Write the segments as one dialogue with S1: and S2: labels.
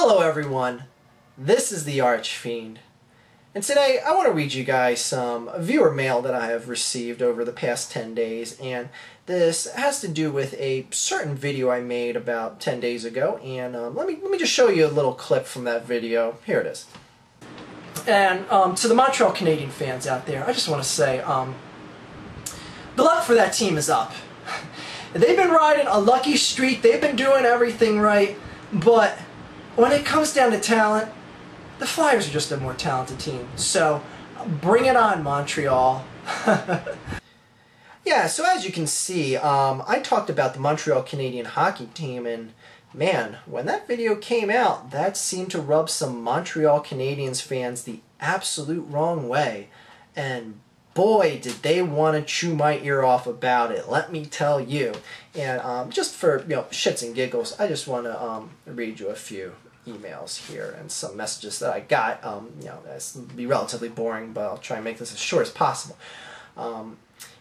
S1: Hello everyone, this is the Archfiend, and today I want to read you guys some viewer mail that I have received over the past 10 days, and this has to do with a certain video I made about 10 days ago, and let me just show you a little clip from that video. Here it is. And to the Montreal Canadiens fans out there, I just want to say, the luck for that team is up. They've been riding a lucky streak, they've been doing everything right, but when it comes down to talent, the Flyers are just a more talented team. So, bring it on, Montreal. Yeah, so as you can see, I talked about the Montreal Canadiens hockey team, and man, when that video came out, that seemed to rub some Montreal Canadiens fans the absolute wrong way. And boy, did they want to chew my ear off about it, let me tell you. And just for shits and giggles, I just want to read you a few emails here and some messages that I got. This will be relatively boring, but I'll try and make this as short as possible.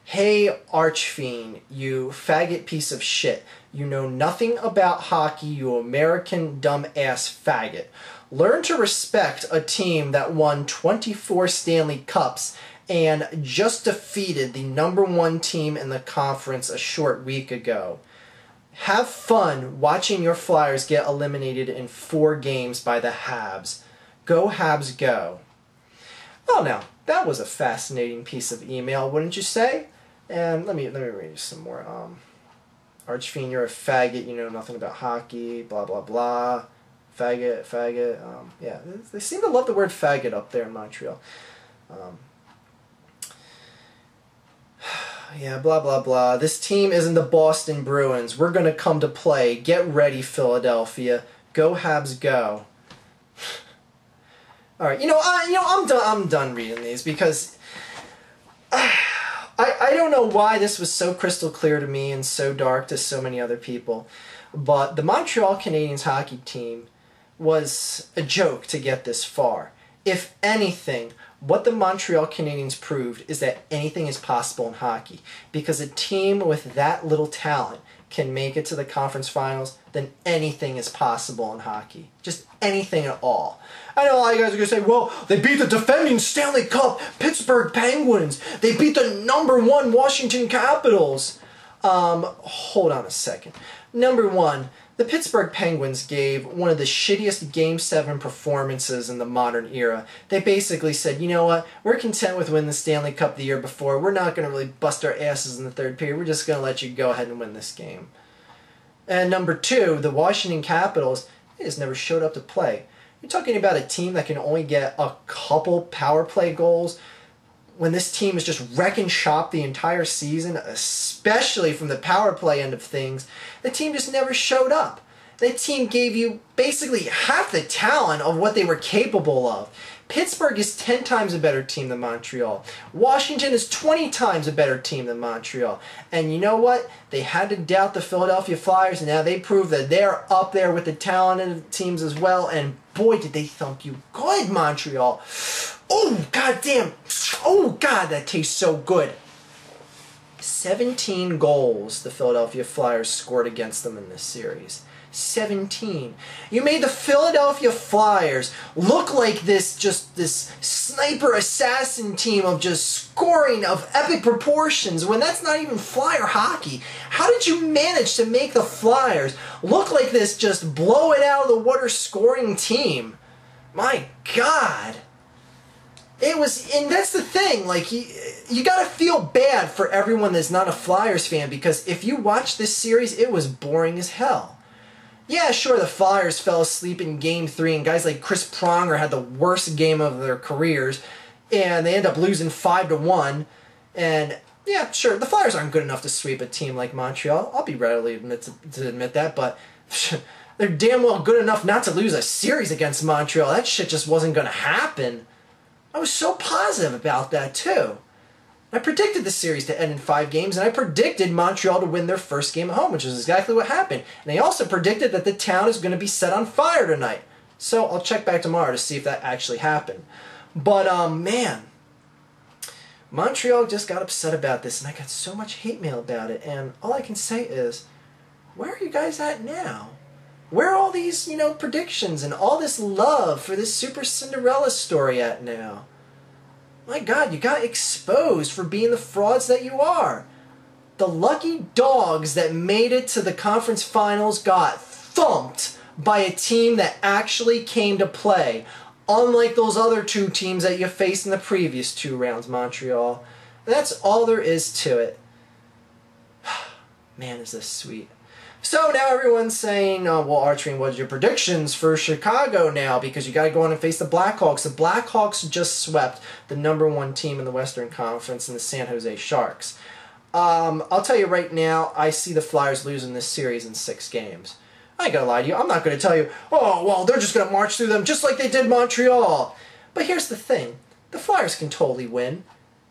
S1: Hey Archfiend, you faggot piece of shit. You know nothing about hockey, you American dumb-ass faggot. Learn to respect a team that won 24 Stanley Cups and just defeated the #1 team in the conference a short week ago. Have fun watching your Flyers get eliminated in 4 games by the Habs. Go Habs go. Well now, that was a fascinating piece of email, wouldn't you say? And let me read you some more. Archfiend, you're a faggot, you know nothing about hockey, blah blah blah. Faggot. Yeah, they seem to love the word faggot up there in Montreal. Yeah, blah, blah, blah. This team isn't the Boston Bruins. We're going to come to play. Get ready, Philadelphia. Go Habs, go. All right, I'm done reading these because I don't know why this was so crystal clear to me and so dark to so many other people, but the Montreal Canadiens hockey team was a joke to get this far. If anything, what the Montreal Canadiens proved is that anything is possible in hockey. Because a team with that little talent can make it to the conference finals, then anything is possible in hockey. Just anything at all. I know a lot of you guys are going to say, well, they beat the defending Stanley Cup Pittsburgh Penguins. They beat the #1 Washington Capitals. Hold on a second. #1, the Pittsburgh Penguins gave one of the shittiest Game 7 performances in the modern era. They basically said, you know what, we're content with winning the Stanley Cup the year before. We're not going to really bust our asses in the third period. We're just going to let you go ahead and win this game. And #2, the Washington Capitals, they just never showed up to play. You're talking about a team that can only get a couple power play goals when this team is just wrecking shop the entire season, especially from the power play end of things. The team just never showed up. The team gave you basically half the talent of what they were capable of. Pittsburgh is 10 times a better team than Montreal. Washington is 20 times a better team than Montreal. And you know what? They had to doubt the Philadelphia Flyers, and now they prove that they're up there with the talented teams as well. And boy, did they thump you good, Montreal. Oh, goddamn. Oh, God, that tastes so good. 17 goals the Philadelphia Flyers scored against them in this series. 17. You made the Philadelphia Flyers look like this sniper assassin team of just scoring of epic proportions when that's not even Flyer hockey. How did you manage to make the Flyers look like this just blow it out of the water scoring team? My God. It was, and that's the thing, like, you gotta feel bad for everyone that's not a Flyers fan, because if you watch this series, it was boring as hell. Yeah, sure, the Flyers fell asleep in Game 3, and guys like Chris Pronger had the worst game of their careers, and they end up losing 5-1, and yeah, sure, the Flyers aren't good enough to sweep a team like Montreal. I'll be readily to admit that, but they're damn well good enough not to lose a series against Montreal. That shit just wasn't gonna happen. I was so positive about that, too. I predicted the series to end in 5 games, and I predicted Montreal to win their first game at home, which is exactly what happened. And I also predicted that the town is going to be set on fire tonight. So I'll check back tomorrow to see if that actually happened. But, man, Montreal just got upset about this, and I got so much hate mail about it. And all I can say is, where are you guys at now? Where are all these, predictions and all this love for this Super Cinderella story at now? My God, you got exposed for being the frauds that you are. The lucky dogs that made it to the conference finals got thumped by a team that actually came to play, unlike those other two teams that you faced in the previous 2 rounds, Montreal. That's all there is to it. Man, is this sweet. So now everyone's saying, well, Archie, what's your predictions for Chicago now? Because you got to go on and face the Blackhawks. The Blackhawks just swept the #1 team in the Western Conference in the San Jose Sharks. I'll tell you right now, I see the Flyers losing this series in 6 games. I ain't gonna lie to you. I'm not gonna tell you, oh, well, they're just gonna march through them just like they did Montreal. But here's the thing. The Flyers can totally win.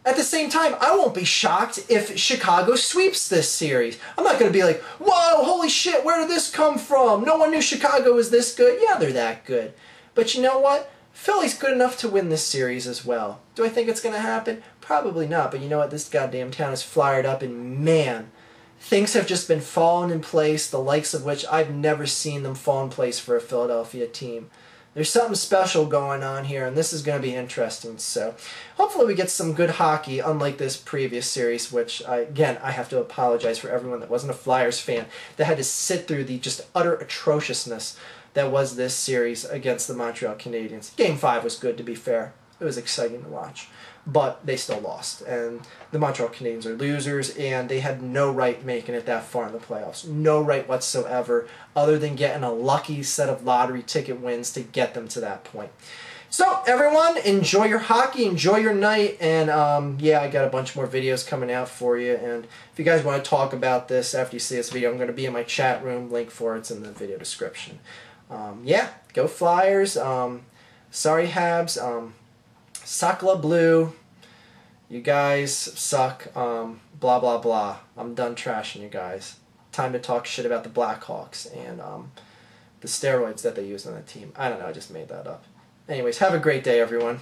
S1: At the same time, I won't be shocked if Chicago sweeps this series. I'm not going to be like, whoa, holy shit, where did this come from? No one knew Chicago was this good. Yeah, they're that good. But you know what? Philly's good enough to win this series as well. Do I think it's going to happen? Probably not. But you know what? This goddamn town is flyered up, and man, things have just been falling in place, the likes of which I've never seen them fall in place for a Philadelphia team. There's something special going on here, and this is going to be interesting. So hopefully we get some good hockey, unlike this previous series, which, I have to apologize for everyone that wasn't a Flyers fan that had to sit through the just utter atrociousness that was this series against the Montreal Canadiens. Game 5 was good, to be fair. It was exciting to watch. But they still lost, and the Montreal Canadiens are losers, and they had no right making it that far in the playoffs. No right whatsoever, other than getting a lucky set of lottery ticket wins to get them to that point. So, everyone, enjoy your hockey, enjoy your night, and yeah, I got a bunch more videos coming out for you, and if you guys want to talk about this after you see this video, I'm going to be in my chat room. Link for it's in the video description. Yeah, go Flyers. Sorry, Habs. Sakla Blue, you guys suck, blah blah blah. I'm done trashing you guys. Time to talk shit about the Blackhawks and the steroids that they use on the team. I don't know, I just made that up. Anyways, have a great day, everyone.